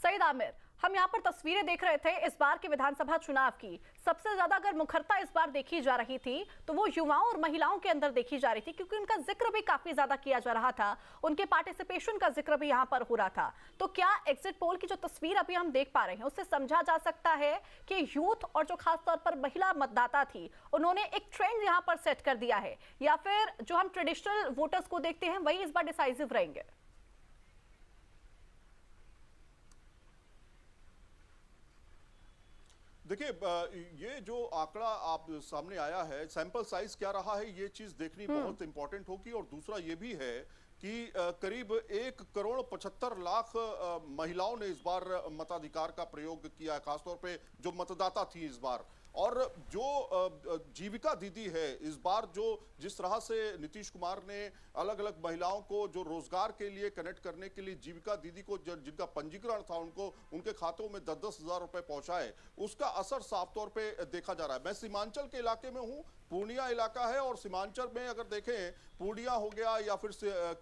सईद आमिर, हम यहाँ पर तस्वीरें देख रहे थे इस बार के विधानसभा चुनाव की। सबसे ज्यादा अगर मुखरता इस बार देखी जा रही थी तो वो युवाओं और महिलाओं के अंदर देखी जा रही थी, क्योंकि उनका जिक्र भी काफी ज्यादा किया जा रहा था, उनके पार्टिसिपेशन का जिक्र भी यहाँ पर हो रहा था। तो क्या एग्जिट पोल की जो तस्वीर अभी हम देख पा रहे हैं उससे समझा जा सकता है कि यूथ और जो खासतौर पर महिला मतदाता थी उन्होंने एक ट्रेंड यहाँ पर सेट कर दिया है, या फिर जो हम ट्रेडिशनल वोटर्स को देखते हैं वही इस बार डिसाइसिव रहेंगे? देखिए, ये जो आंकड़ा आप सामने आया है, सैंपल साइज क्या रहा है, ये चीज देखनी बहुत इंपॉर्टेंट होगी। और दूसरा ये भी है कि करीब 1,75,00,000 महिलाओं ने इस बार मताधिकार का प्रयोग किया, खासतौर पे जो मतदाता थी इस बार। और जो जीविका दीदी है इस बार, जो जिस तरह से नीतीश कुमार ने अलग अलग महिलाओं को जो रोजगार के लिए कनेक्ट करने के लिए जीविका दीदी को जिनका पंजीकरण था उनको उनके खातों में 10-10 हजार रुपए पहुंचाए, उसका असर साफ तौर पे देखा जा रहा है। मैं सीमांचल के इलाके में हूं, पूर्णिया इलाका है, और सीमांचल में अगर देखें, पूर्णिया हो गया या फिर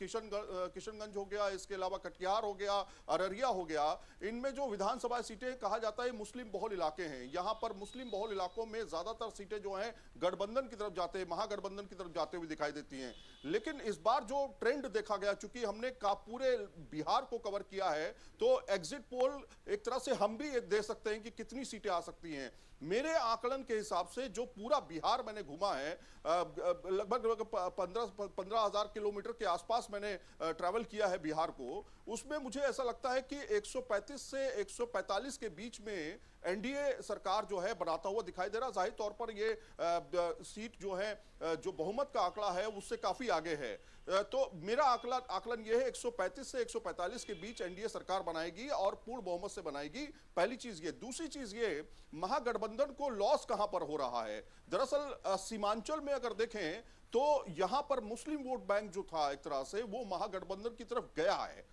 किशनगंज हो गया, इसके अलावा कटिहार हो गया, अररिया हो गया, इनमें जो विधानसभा सीटें कहा जाता है मुस्लिम बहुल इलाके हैं। यहाँ पर मुस्लिम बहुल इलाकों में ज्यादातर सीटें जो हैं गठबंधन की तरफ जाते हैं, महागठबंधन की तरफ जाते हुए दिखाई देती हैं। लेकिन इस बार जो ट्रेंड देखा गया, चूंकि हमने पूरे बिहार को कवर किया है, तो एग्जिट पोल एक तरह से हम भी दे सकते हैं कि कितनी सीटें आ सकती हैं। मेरे आकलन के हिसाब से जो पूरा बिहार मैंने घूमा है, लगभग 15,000 किलोमीटर के आसपास मैंने ट्रैवल किया है बिहार को, उसमें मुझे ऐसा लगता है कि 135 से 145 के बीच में एनडीए सरकार जो है बनाता हुआ दिखाई दे रहा। जाहिर तौर पर ये सीट जो है, जो बहुमत का आंकड़ा है उससे काफी आगे है। तो मेरा आकलन यह है 135 से 145 के बीच एनडीए सरकार बनाएगी और पूर्ण बहुमत से बनाएगी। पहली चीज ये। दूसरी चीज ये, महागठबंधन को लॉस कहां पर हो रहा है? दरअसल सीमांचल में अगर देखें तो यहां पर मुस्लिम वोट बैंक जो था एक तरह से वो महागठबंधन की तरफ गया है।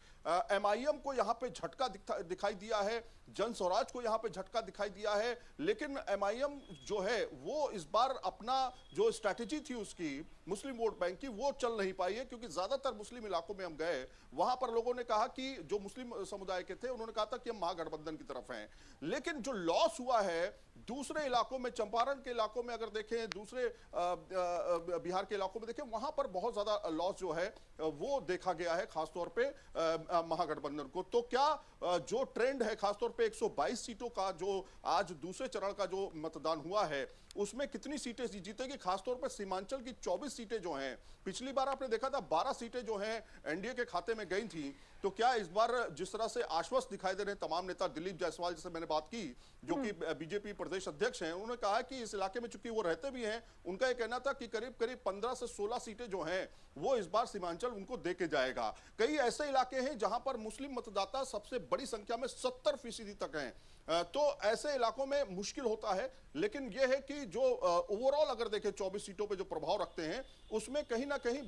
एमआईएम को यहां पे झटका दिखाई दिया है, जन स्वराज को यहां पे झटका दिखाई दिया है। लेकिन एमआईएम जो है वो इस बार अपना जो स्ट्रैटेजी थी उसकी मुस्लिम वोट बैंक की, वो चल नहीं पाई है, क्योंकि ज्यादातर मुस्लिम इलाकों में हम गए, वहां पर लोगों ने कहा कि जो मुस्लिम समुदाय के थे उन्होंने कहा था कि हम महागठबंधन की तरफ हैं। लेकिन जो लॉस हुआ है दूसरे इलाकों में, चंपारण के इलाकों में अगर देखें, दूसरे बिहार के इलाकों में देखें, वहां पर बहुत ज्यादा लॉस जो है वो देखा गया है, खासतौर पे महागठबंधन को। तो क्या जो ट्रेंड है खासतौर पे 122 सीटों का जो आज दूसरे चरण का जो मतदान हुआ है उसमें कितनी सीटें जीतेगी? खासतौर पर सीमांचल की 24 सीटें जो हैं, पिछली बार आपने देखा था 12 सीटें जो हैं एनडीए के खाते में गई थी। तो क्या इस बार जिस तरह से आश्वस्त दिखाई दे रहे हैं तमाम नेता, दिलीप जायसवाल जैसे मैंने बात की जो कि बीजेपी प्रदेश अध्यक्ष हैं, उन्होंने कहा कि इस इलाके में चूंकि वो रहते भी हैं, उनका यह कहना था कि करीब करीब 15 से 16 सीटें जो हैं वो इस बार सीमांचल उनको दे के जाएगा। कई ऐसे इलाके हैं जहां पर मुस्लिम मतदाता सबसे बड़ी संख्या में 70% तक हैं, तो ऐसे इलाकों में मुश्किल होता है। लेकिन यह है कि जो ओवरऑल अगर देखें 24 सीटों पे जो प्रभाव रखते हैं उसमें कहीं ना कहीं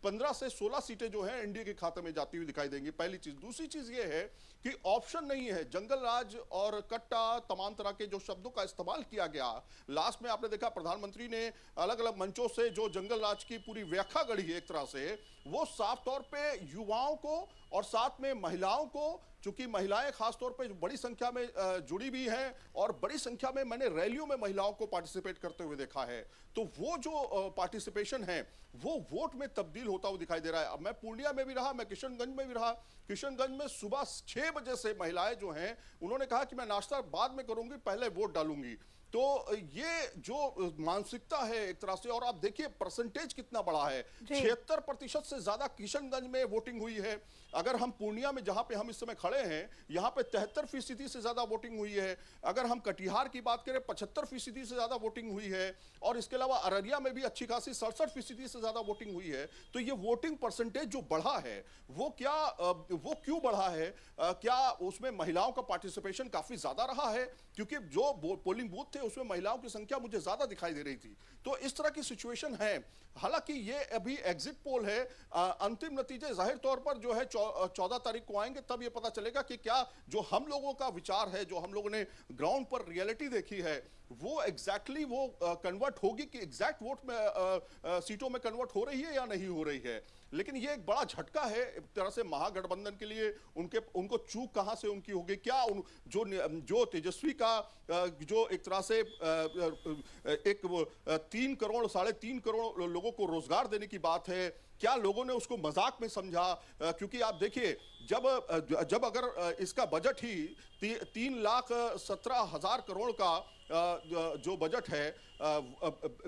15 से 16 सीटें जो हैं एनडीए के खाते में जाती हुई दिखाई देंगी। पहली चीज। दूसरी चीज यह है कि ऑप्शन नहीं है। जंगल राज और कट्टा, तमाम तरह के जो शब्दों का इस्तेमाल किया गया, लास्ट में आपने देखा प्रधानमंत्री ने अलग अलग मंचों से जो जंगल राज की पूरी व्याख्या गढ़ी है एक तरह से, वो साफ तौर पे युवाओं को और साथ में महिलाओं को, चूंकि महिलाएं खासतौर पे बड़ी संख्या में जुड़ी भी हैं और बड़ी संख्या में मैंने रैलियों में महिलाओं को पार्टिसिपेट करते हुए देखा है, तो वो जो पार्टिसिपेशन है वो वोट में तब्दील होता हुआ दिखाई दे रहा है। अब मैं पूर्णिया में भी रहा, मैं किशनगंज में भी रहा। किशनगंज में सुबह 6 बजे से महिलाएं जो हैं उन्होंने कहा कि मैं नाश्ता बाद में करूंगी, पहले वोट डालूंगी। तो ये जो मानसिकता है एक तरह से, और आप देखिए परसेंटेज कितना बड़ा है, 76% से ज्यादा किशनगंज में वोटिंग हुई है। अगर हम पूर्णिया में जहां पे हम इस समय खड़े हैं, यहां पे 73% से ज्यादा वोटिंग हुई है। अगर हम कटिहार की बात करें 75% से ज्यादा वोटिंग हुई है, और इसके अलावा अररिया में भी अच्छी खासी 67% से ज्यादा वोटिंग हुई है। तो ये वोटिंग परसेंटेज जो बढ़ा है वो क्यों बढ़ा है? क्या उसमें महिलाओं का पार्टिसिपेशन काफी ज्यादा रहा है? क्योंकि जो पोलिंग बूथ उसमें महिलाओं की संख्या मुझे ज्यादा दिखाई दे रही थी। तो इस तरह की सिचुएशन है। हालांकि ये अभी एग्जिट पोल है, अंतिम नतीजे जाहिर तौर पर जो है 14 तारीख को आएंगे, तब ये पता चलेगा कि क्या जो हम लोगों का विचार है, जो हम लोगों ने ग्राउंड पर रियलिटी देखी है, वो एग्जैक्टली वो कन्वर्ट होगी कि एग्जैक्ट वोट में सीटों में कन्वर्ट हो रही है या नहीं हो रही है। लेकिन ये एक बड़ा झटका है एक तरह से महागठबंधन के लिए। उनको चूक कहां से उनकी होगी, क्या जो तेजस्वी का जो एक तरह से एक 3 करोड़ 3.5 करोड़ लोगों को रोजगार देने की बात है, क्या लोगों ने उसको मजाक में समझा? क्योंकि आप देखिए जब अगर इसका बजट ही 3,17,000 करोड़ का जो बजट है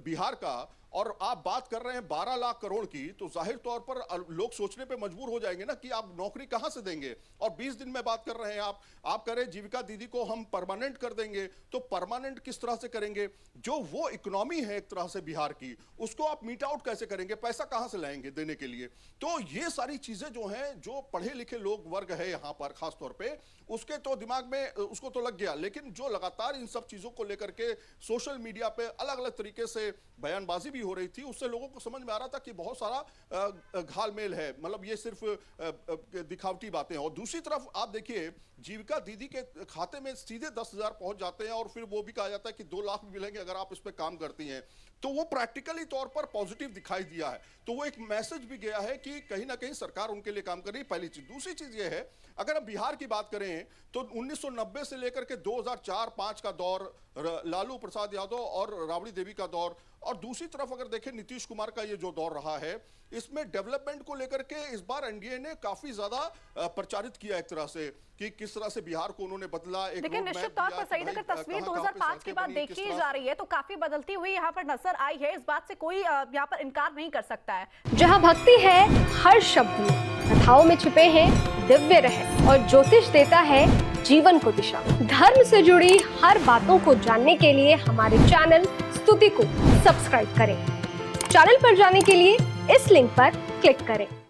बिहार का, और आप बात कर रहे हैं 12 लाख करोड़ की, तो जाहिर तौर पर लोग सोचने पे मजबूर हो जाएंगे ना कि आप नौकरी कहां से देंगे। और 20 दिन में बात कर रहे हैं आप कह रहे हैं जीविका दीदी को हम परमानेंट कर देंगे, तो परमानेंट किस तरह से करेंगे? जो वो इकोनॉमी है एक तरह से बिहार की, उसको आप मीट आउट कैसे करेंगे? पैसा कहां से लाएंगे देने के लिए? तो ये सारी चीजें जो हैं, जो पढ़े लिखे लोग वर्ग है यहां पर खास तौर पे, उसके तो दिमाग में उसको तो लग गया। लेकिन जो लगातार इन सब चीजों को लेकर के सोशल मीडिया पे अलग अलग तरीके से बयानबाजी भी हो रही थी, उससे लोगों को समझ में आ रहा था कि बहुत सारा घालमेल है, मतलब ये सिर्फ दिखावटी बातें हैं। और दूसरी तरफ आप देखिए जीविका दीदी के खाते में सीधे 10,000 पहुंच जाते हैं, और फिर वो भी कहा जाता है कि 2 लाख भी मिलेंगे अगर आप इस पे काम करती हैं। तो वो प्रैक्टिकली तौर पर पॉजिटिव दिखाई दिया है। तो वो एक मैसेज भी गया है कि कहीं ना कहीं सरकार उनके लिए काम कर रही है, पहली चीज। दूसरी चीज ये है, अगर हम बिहार की बात करें तो 1990 से लेकर के 2004-5 का दौर, लालू प्रसाद यादव और राबड़ी देवी का दौर, और दूसरी तरफ अगर देखें नीतीश कुमार का ये जो दौर रहा है, इसमें डेवलपमेंट को लेकर के इस बार एनडीए ने काफी ज्यादा प्रचारित किया एक तरह से कि किस तरह से बिहार को उन्होंने बदला। एक लेकिन निश्चित तौर पर सही, अगर तस्वीर 2005 के बाद देखी जा रही है तो काफी बदलती हुई यहाँ पर नजर आई है। इस बात से कोई यहाँ पर इनकार नहीं कर सकता है। जहाँ भक्ति है हर शब्द में, कथाओं में छिपे हैं दिव्य रहस्य, और ज्योतिष देता है जीवन को दिशा। धर्म से जुड़ी हर बातों को जानने के लिए हमारे चैनल स्तुति को सब्सक्राइब करें। चैनल पर जाने के लिए इस लिंक पर क्लिक करें।